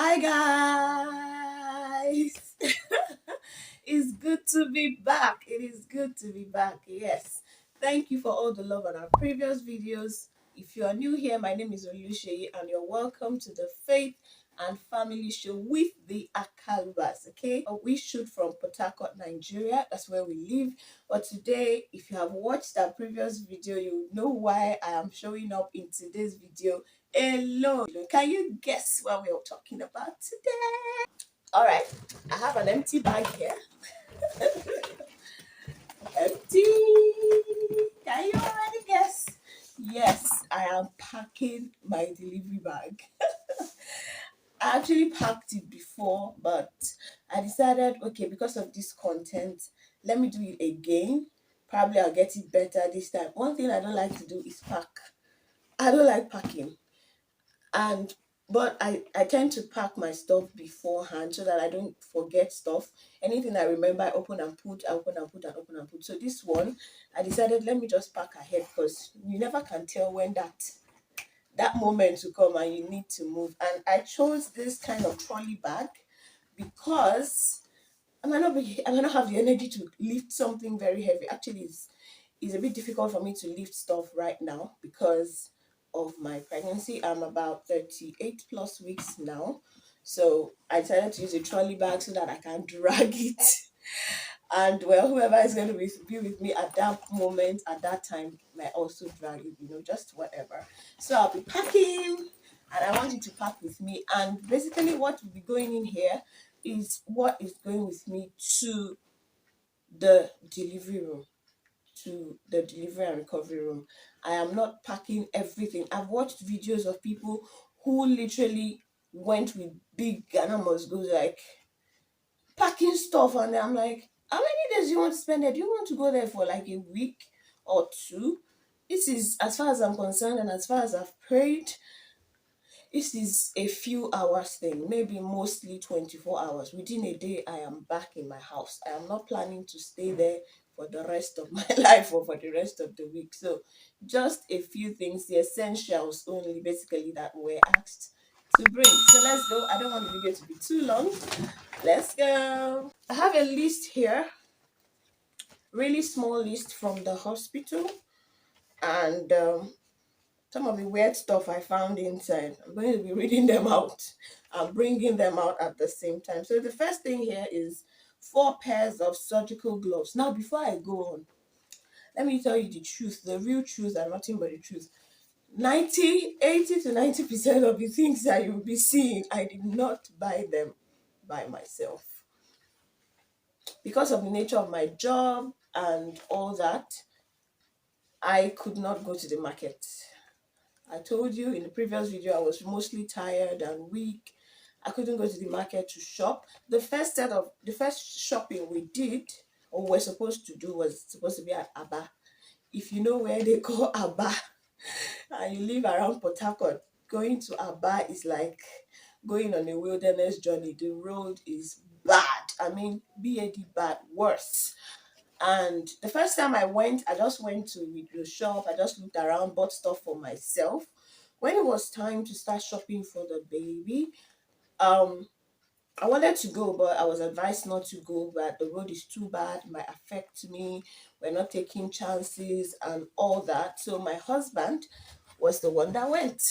Hi guys. It's good to be back. It is good to be back. Yes. Thank you for all the love on our previous videos. If you are new here, my name is Olusheyi and you're welcome to the Faith and Family Show with the Akalbas. Okay, we shoot from Port Harcourt, Nigeria. That's where we live. But today, if you have watched our previous video, you know why I am showing up in today's video alone. Can you guess what we're talking about today? All right, I have an empty bag here. Empty. Can you already guess? Yes, I am packing my delivery bag. I actually packed it before, but I decided, okay, because of this content, let me do it again. Probably I'll get it better this time. One thing I don't like to do is pack. I don't like packing. And but I tend to pack my stuff beforehand so that I don't forget stuff. Anything I remember, I open and put, I open and put, and open and put. So this one, I decided let me just pack ahead because you never can tell when that moment will come and you need to move. And I chose this kind of trolley bag because I might not have the energy to lift something very heavy. Actually, it's a bit difficult for me to lift stuff right now because of my pregnancy. I'm about 38 plus weeks now. So I decided to use a trolley bag so that I can drag it. And well, whoever is going to be with me at that moment, at that time, might also drag it, just whatever. So I'll be packing and I want you to pack with me. And basically, what will be going in here is what is going with me to the delivery room, to the delivery and recovery room. I am not packing everything. I've watched videos of people who literally went with big Ghana must go like packing stuff, and I'm like, how many days do you want to spend there? Do you want to go there for like a week or two? This is, as far as I'm concerned, and as far as I've prayed, this is a few hours thing, maybe mostly 24 hours. Within a day, I am back in my house. I am not planning to stay there for the rest of my life or for the rest of the week. So, just a few things, the essentials only, basically, that we're asked to bring. So, let's go. I don't want the video to be too long. Let's go. I have a list here, really small list from the hospital, and some of the weird stuff I found inside. I'm going to be reading them out and bringing them out at the same time. So the first thing here is 4 pairs of surgical gloves. Now, before I go on, let me tell you the truth, the real truth, and nothing but the truth. 80 to 90% of the things that you'll be seeing, I did not buy them by myself. Because of the nature of my job and all that, I could not go to the market. I told you in the previous video I was mostly tired and weak. I couldn't go to the market to shop. The first shopping we did or were supposed to do was supposed to be at Aba. If you know where they call Aba and you live around Port Harcourt, going to Aba is like going on a wilderness journey. The road is bad. I mean, bad bad, worse. And the first time I went, I just went to the shop. I just looked around, bought stuff for myself. When it was time to start shopping for the baby, um, I wanted to go, but I was advised not to go. But the road is too bad, it might affect me. We're not taking chances and all that. So my husband was the one that went.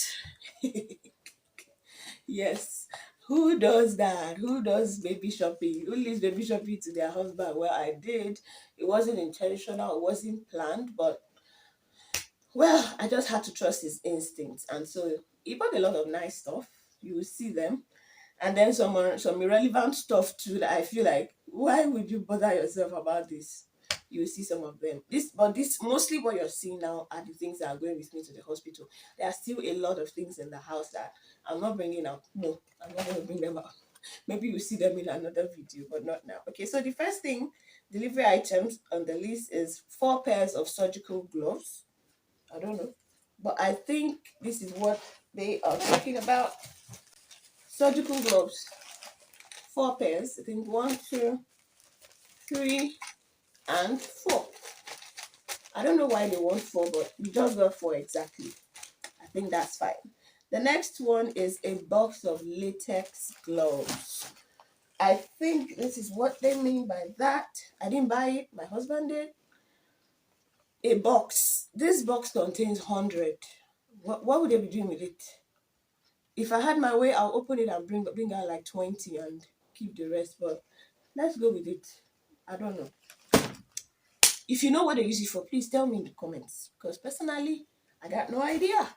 Yes. Who does that? Who does baby shopping? Who leaves baby shopping to their husband? Well, I did. It wasn't intentional, it wasn't planned, but well, I just had to trust his instincts. And so he bought a lot of nice stuff. You will see them. And then some irrelevant stuff too that I feel like, why would you bother yourself about this? You will see some of them. This mostly what you're seeing now are the things that are going with me to the hospital. There are still a lot of things in the house that I'm not bringing out. No, I'm not going to bring them out. Maybe you'll see them in another video, but not now. Okay, so the first thing, delivery items on the list is 4 pairs of surgical gloves. I don't know, but I think this is what they are talking about. Surgical gloves, 4 pairs. I think 1, 2, 3, and 4. I don't know why they want 4, but we just got 4 exactly. I think that's fine. The next one is a box of latex gloves. I think this is what they mean by that. I didn't buy it, my husband did. A box. This box contains 100. What would they be doing with it? If I had my way, I'll open it and bring out like 20 and keep the rest. But let's go with it. I don't know. If you know what they use it for, please tell me in the comments. Because personally, I got no idea.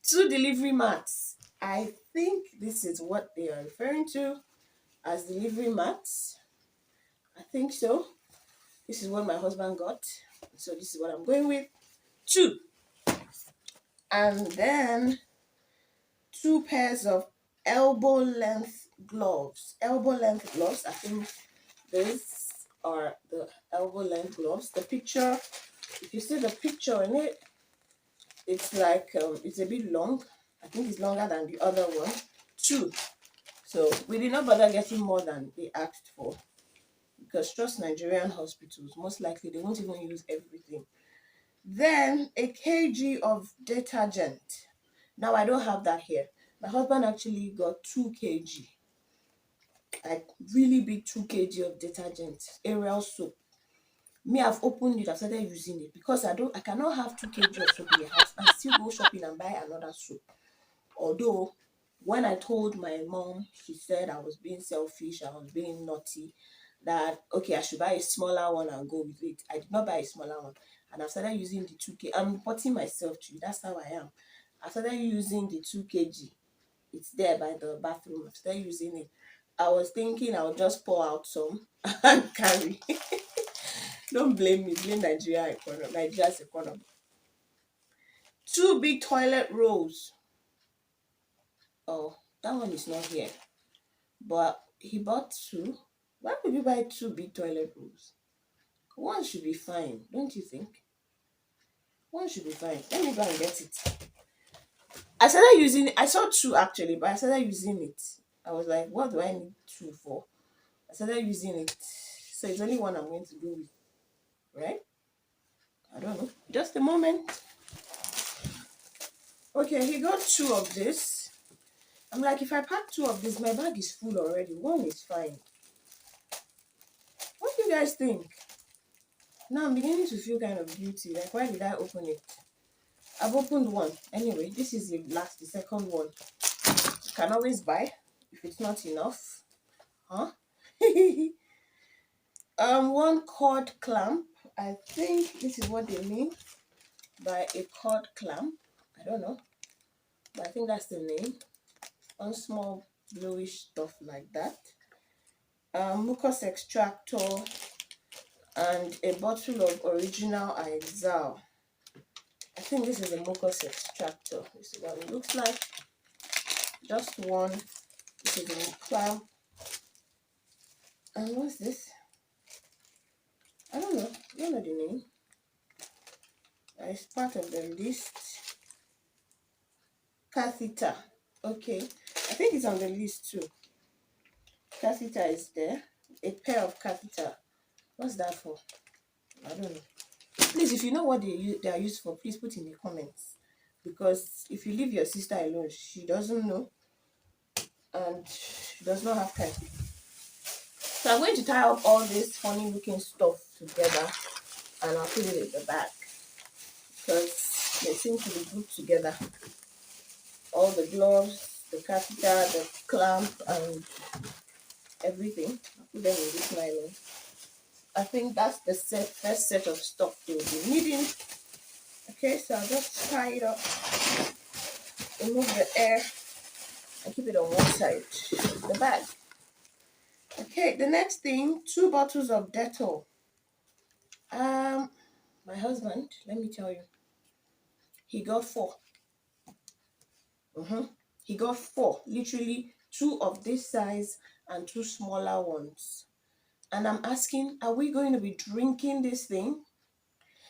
Two delivery mats. I think this is what they are referring to as delivery mats. I think so. This is what my husband got. So this is what I'm going with. Two. And then two pairs of elbow length gloves. Elbow length gloves. I think these are the elbow length gloves. The picture, if you see the picture in it, it's like it's a bit long. I think it's longer than the other one. Two. So we did not bother getting more than they asked for, because trust Nigerian hospitals, most likely they won't even use everything. Then a kg of detergent. Now I don't have that here. My husband actually got 2 kg, like really big 2 kg of detergent, Ariel soap. Me, I've opened it, I've started using it because I cannot have 2 kg of soap in the house and still go shopping and buy another soap. Although when I told my mom, she said I was being selfish, I was being naughty, that okay, I should buy a smaller one and go with it. I did not buy a smaller one, and I started using the 2 kg. I'm reporting myself to you, that's how I am. I started using the 2 kg. It's there by the bathroom. I started using it. I was thinking I'll just pour out some and carry. Don't blame me, blame Nigeria's economy. Two big toilet rolls. Oh, that one is not here. But he bought two. Why would you buy two big toilet rolls? One should be fine, don't you think? One should be fine. Let me go and get it. I started using it. I saw two actually, but I started using it. I was like, what do I need two for? I started using it. So it's only one I'm going to go with, right? I don't know. Just a moment. Okay, he got two of this. I'm like, if I pack two of this, my bag is full already. One is fine. What do you guys think? Now I'm beginning to feel kind of guilty. Like, why did I open it? I've opened one. Anyway, this is the second one. You can always buy if it's not enough. Huh? One cord clamp. I think this is what they mean by a cord clamp. I don't know, but I think that's the name. One small bluish stuff like that. Mucus extractor and a bottle of original Izal. I think this is a mucus extractor. This is what it looks like. Just one. This is a clamp. And what's this? I don't know. I don't know the name. It's part of the list. Catheter. Okay. I think it's on the list too. Catheter is there. A pair of catheter. What's that for? I don't know. Please, if you know what they are used for, please put in the comments. Because if you leave your sister alone, she doesn't know and she does not have time. So I'm going to tie up all this funny looking stuff together and I'll put it in the bag because they seem to be grouped together. All the gloves, the catheter, the clamp, and everything. I'll put them in this nylon. I think that's the first set of stuff they will be needing. Okay, so I'll just tie it up, remove the air, and keep it on one side of the bag. Okay, the next thing, 2 bottles of Dettol. My husband, let me tell you, he got 4. He got 4, literally 2 of this size and 2 smaller ones. And I'm asking, are we going to be drinking this thing?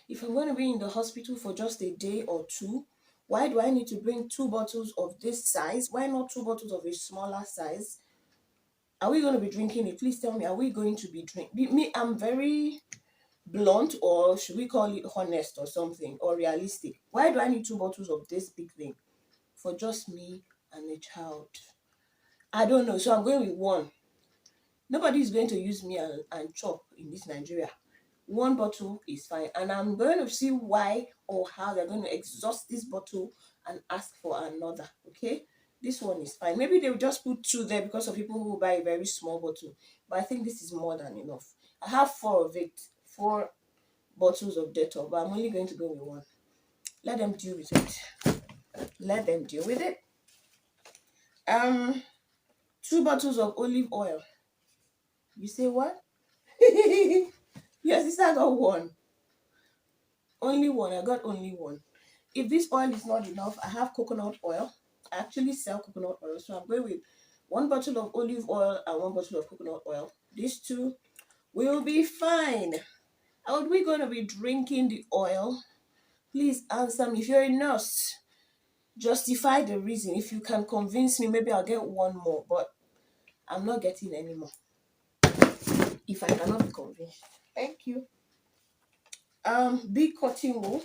If I'm going to be in the hospital for just a day or two, why do I need to bring 2 bottles of this size? Why not 2 bottles of a smaller size? Are we going to be drinking it? Please tell me, are we going to be drinking? Me, I'm very blunt, or should we call it honest or something, or realistic. Why do I need 2 bottles of this big thing? for just me and a child. I don't know. So I'm going with one. Nobody is going to use me and chop in this Nigeria. One bottle is fine. And I'm going to see why or how they're going to exhaust this bottle and ask for another. Okay? This one is fine. Maybe they'll just put two there because of people who will buy a very small bottle. But I think this is more than enough. I have four of it. Four bottles of Dettol. But I'm only going to go with one. Let them deal with it. Let them deal with it. Um, Two bottles of olive oil. You say what? Your sister got one. Only one. I got only one. If this oil is not enough, I have coconut oil. I actually sell coconut oil. So I'm going with one bottle of olive oil and one bottle of coconut oil. These two will be fine. Are we going to be drinking the oil? Please answer me. If you're a nurse, justify the reason. If you can convince me, maybe I'll get one more. But I'm not getting any more. If I cannot be convinced. Thank you. Big cotton wool.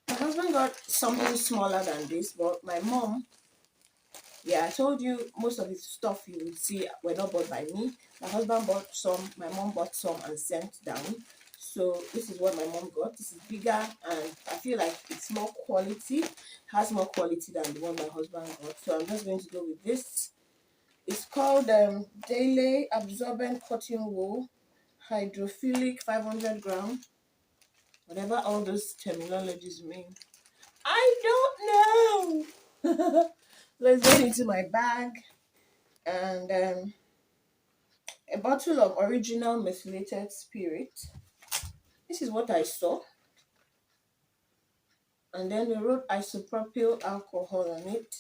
My husband got something smaller than this, but my mom, yeah, I told you most of the stuff you would see were not bought by me. My husband bought some, my mom bought some and sent down. So this is what my mom got. This is bigger and I feel like it's more quality, has more quality than the one my husband got. So I'm just going to go with this. It's called Daily Absorbent Cotton Wool, Hydrophilic 500 gram, whatever all those terminologies mean. I don't know. Let's get into my bag and a bottle of original methylated spirit. This is what I saw. And then they wrote isopropyl alcohol on it.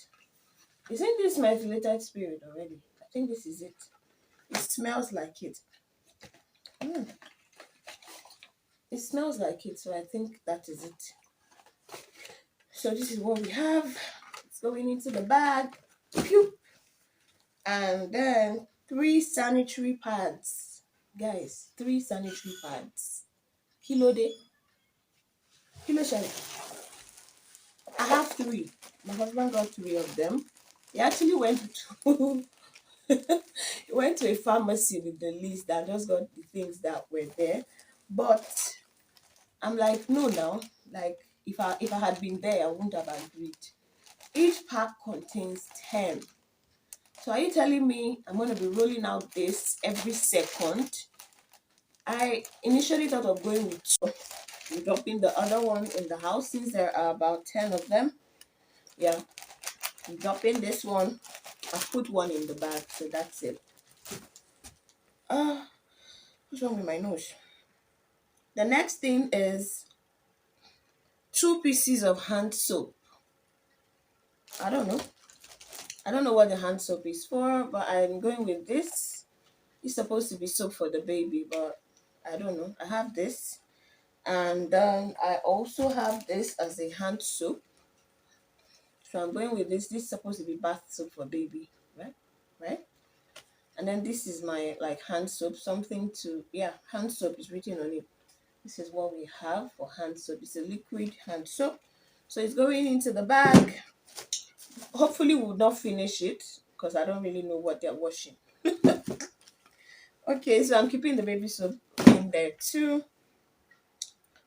Isn't this methylated spirit already? I think this is it. It smells like it. It smells like it, so I think that is it. So this is what we have. It's going into the bag. Pew! And then 3 sanitary pads. Guys, 3 sanitary pads. Kilo de. Kilo shani. I have 3. My husband got 3 of them. He actually went to he went to a pharmacy with the list and just got the things that were there. But I'm like, no now. Like if I had been there, I wouldn't have agreed. Each pack contains 10. So are you telling me I'm going to be rolling out this every second? I initially thought of going with 2, dropping the other one in the house since there are about 10 of them. Yeah, I'm dropping this one. I put one in the bag, so that's it. What's wrong with my nose? The next thing is 2 pieces of hand soap. I don't know. I don't know what the hand soap is for, but I'm going with this. It's supposed to be soap for the baby, but I don't know. I have this. And then I also have this as a hand soap. So I'm going with this. This is supposed to be bath soap for baby, right? Right? And then this is my like hand soap, something to, yeah, hand soap is written on it. This is what we have for hand soap. It's a liquid hand soap. So it's going into the bag. Hopefully we'll not finish it because I don't really know what they're washing. Okay, so I'm keeping the baby soap in there too.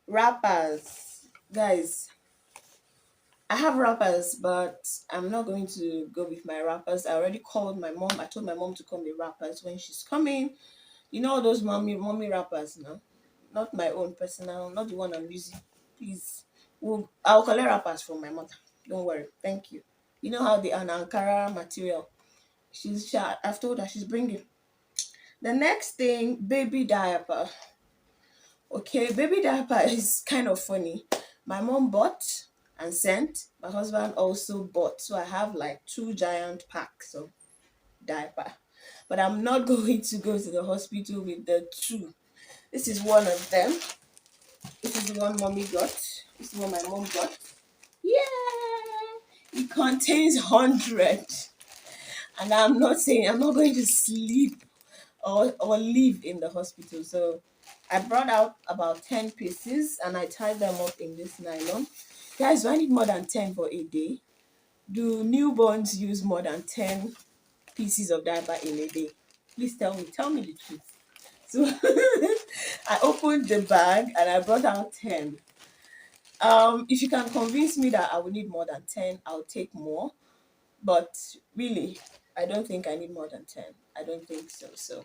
Wrappers. Guys, I have wrappers, but I'm not going to go with my wrappers. I already called my mom. I told my mom to come with wrappers when she's coming. You know those mommy wrappers, no? Not my own personal, not the one I'm using. Please. I'll collect wrappers from my mother. Don't worry. Thank you. You know how they are an Ankara material. I've told her she's bringing. The next thing, baby diaper. Okay, baby diaper is kind of funny. My mom bought and sent. My husband also bought. So I have like 2 giant packs of diaper. But I'm not going to go to the hospital with the 2. This is one of them. This is the one mommy got. This is what my mom got. Yeah! It contains 100. And I'm not saying I'm not going to sleep or live in the hospital. So I brought out about 10 pieces and I tied them up in this nylon. Guys, do I need more than 10 for a day? Do newborns use more than 10 pieces of diaper in a day? Please tell me the truth. So I opened the bag and I brought out 10. If you can convince me that I will need more than 10, I'll take more. But really, I don't think I need more than 10. I don't think so. So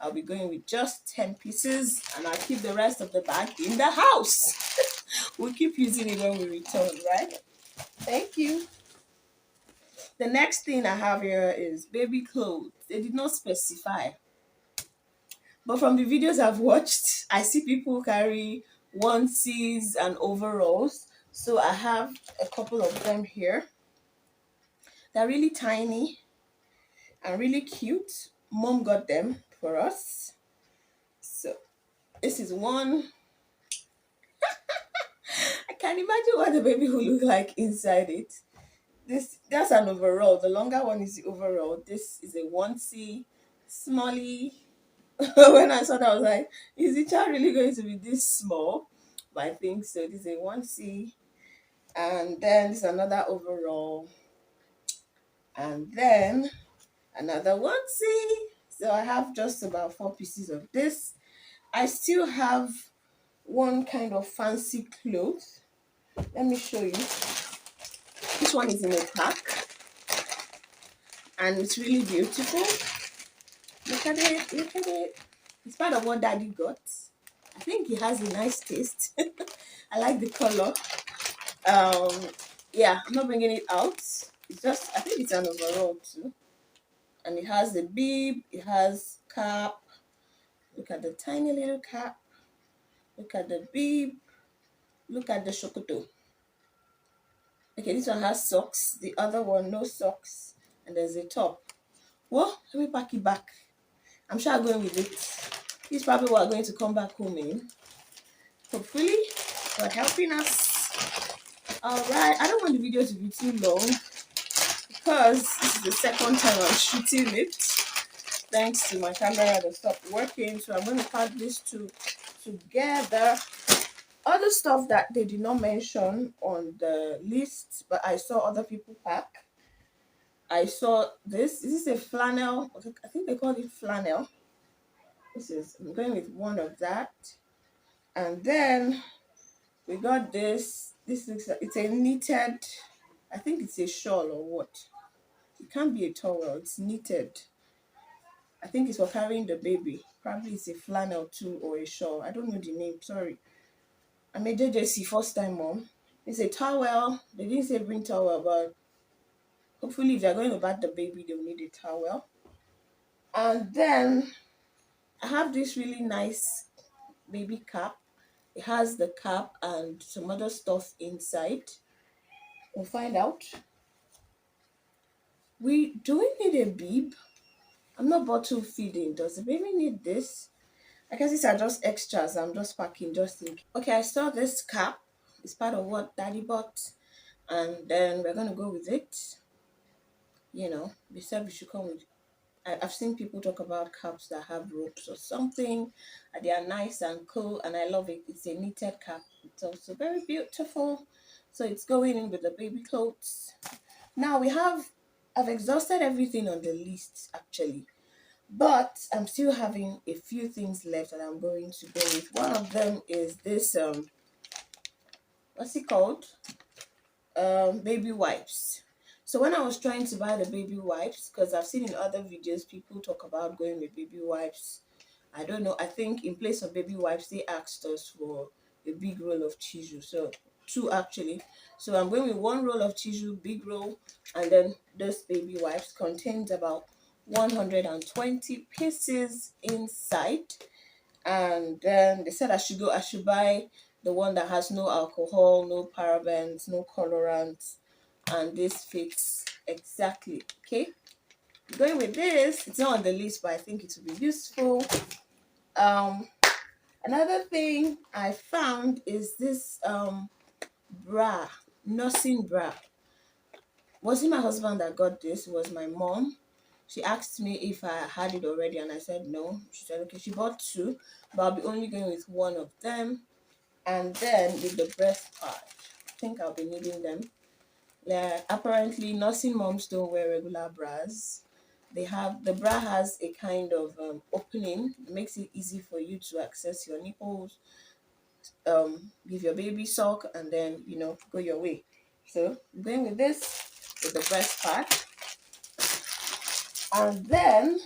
I'll be going with just 10 pieces and I'll keep the rest of the bag in the house. We'll keep using it when we return, right? Thank you. The next thing I have here is baby clothes. They did not specify. But from the videos I've watched, I see people carry onesies and overalls. So I have a couple of them here. They're really tiny and really cute. Mom got them for us. So this is one. I can imagine what the baby will look like inside it. That's an overall. The longer one is the overall. This is a onesie, smallie. When I saw that, I was like, is the child really going to be this small? But I think so. This is a onesie, and then this is another overall, and then another onesie. So I have just about 4 pieces of this. I still have one kind of fancy clothes. Let me show you. This one is in a pack and it's really beautiful. Look at it, look at it. It's part of what daddy got. I think he has a nice taste. I like the color. Um, yeah, I'm not bringing it out. It's just, I think it's an overall too. And it has the bib, it has cap. Look at the tiny little cap. Look at the bib. Look at the shokoto. Okay, this one has socks. The other one, no socks. And there's a top. Well, let me pack it back. I'm sure I'm going with it. This is probably what I'm going to come back home in. Hopefully, for helping us. Alright, I don't want the video to be too long because this is the second time I'm shooting it. Thanks to my camera that stopped working. So I'm going to pack these two together. Other stuff that they did not mention on the list, but I saw other people pack. I saw this. This is a flannel. I think they call it flannel. I'm going with one of that. And then we got this. This looks like it's a knitted, I think it's a shawl or what. It can't be a towel, it's knitted. I think it's for carrying the baby. Probably it's a flannel too or a shawl. I don't know the name, sorry. I'm a JJC first time mom. It's a towel. They didn't say bring towel, but hopefully if they're going to bath the baby, they'll need a towel. And then I have this really nice baby cap. It has the cap and some other stuff inside. We'll find out. Do we need a bib? I'm not bottle feeding. Does the baby need this? I guess these are just extras. I'm just packing just in case. Okay, I saw this cap. It's part of what daddy bought. And then we're gonna go with it. You know, we said we should come with. I've seen people talk about caps that have ropes or something. And they are nice and cool, and I love it. It's a knitted cap. It's also very beautiful. So it's going in with the baby clothes. Now I've exhausted everything on the list actually, but I'm still having a few things left that I'm going to go with. One of them is this what's it called? Baby wipes. So when I was trying to buy the baby wipes, because I've seen in other videos people talk about going with baby wipes. I don't know. I think in place of baby wipes, they asked us for a big roll of tissue. So 2 actually. So I'm going with 1 roll of tissue, big roll, and then this baby wipes contains about 120 pieces inside. And then they said I should buy the one that has no alcohol, no parabens, no colorants, and this fits exactly. Okay, going with this. It's not on the list, but I think it will be useful. um Another thing I found is this bra, nursing bra. Wasn't my husband that got this, it was my mom. She asked me if I had it already and I said no. She said okay, she bought 2, but I'll be only going with one of them. And then with the breast part, I think I'll be needing them. Apparently, nursing moms don't wear regular bras. The bra has a kind of opening. It makes it easy for you to access your nipples, give your baby suck, and then go your way. So I'm going with this, with the breast part. And then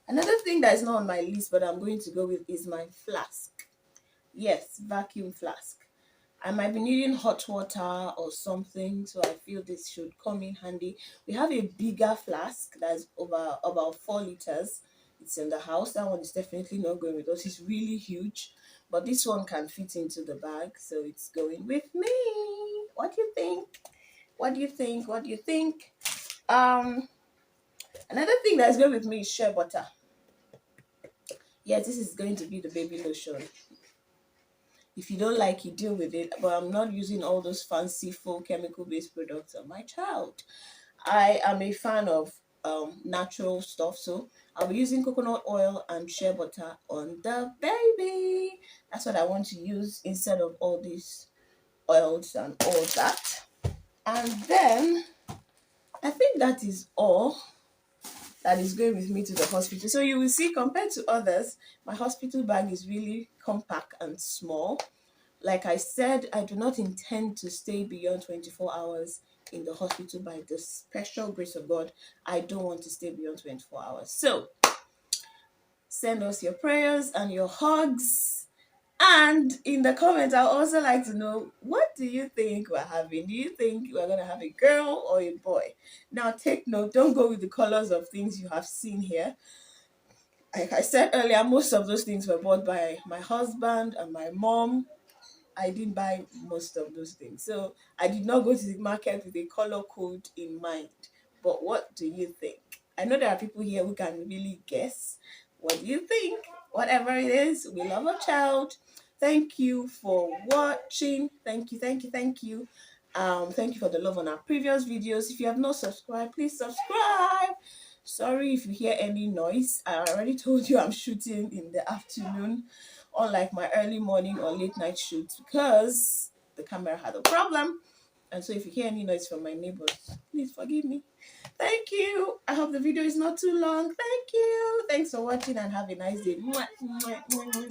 another thing that is not on my list, but I'm going to go with, is my flask. Yes, vacuum flask. I might be needing hot water or something, so I feel this should come in handy. We have a bigger flask that's over about 4 liters. It's in the house. That one is definitely not going with us. It's really huge, but this one can fit into the bag, so it's going with me. What do you think? What do you think? What do you think? Um, Another thing that's going with me is shea butter. Yes, this is going to be the baby lotion. If you don't like it, deal with it. But I'm not using all those fancy full chemical based products on my child. I am a fan of natural stuff, so I'll be using coconut oil and shea butter on the baby. That's what I want to use instead of all these oils and all that. And then I think that is all that is going with me to the hospital. So you will see, compared to others, my hospital bag is really compact and small. Like I said, I do not intend to stay beyond 24 hours in the hospital. By the special grace of God, I don't want to stay beyond 24 hours. So send us your prayers and your hugs. And in the comments, I'd also like to know, what do you think we're having? Do you think we're going to have a girl or a boy? Now, take note, don't go with the colors of things you have seen here. Like I said earlier, most of those things were bought by my husband and my mom. I didn't buy most of those things. So I did not go to the market with a color code in mind. But what do you think? I know there are people here who can really guess. What do you think? Whatever it is, we love our child. Thank you for watching. Thank you, thank you, thank you. Thank you for the love on our previous videos. If you have not subscribed, please subscribe. Sorry if you hear any noise. I already told you I'm shooting in the afternoon, unlike my early morning or late night shoots, because the camera had a problem. And so if you hear any noise from my neighbors, please forgive me. Thank you. I hope the video is not too long. Thank you. Thanks for watching and have a nice day. Mwah, mwah, mwah, mwah.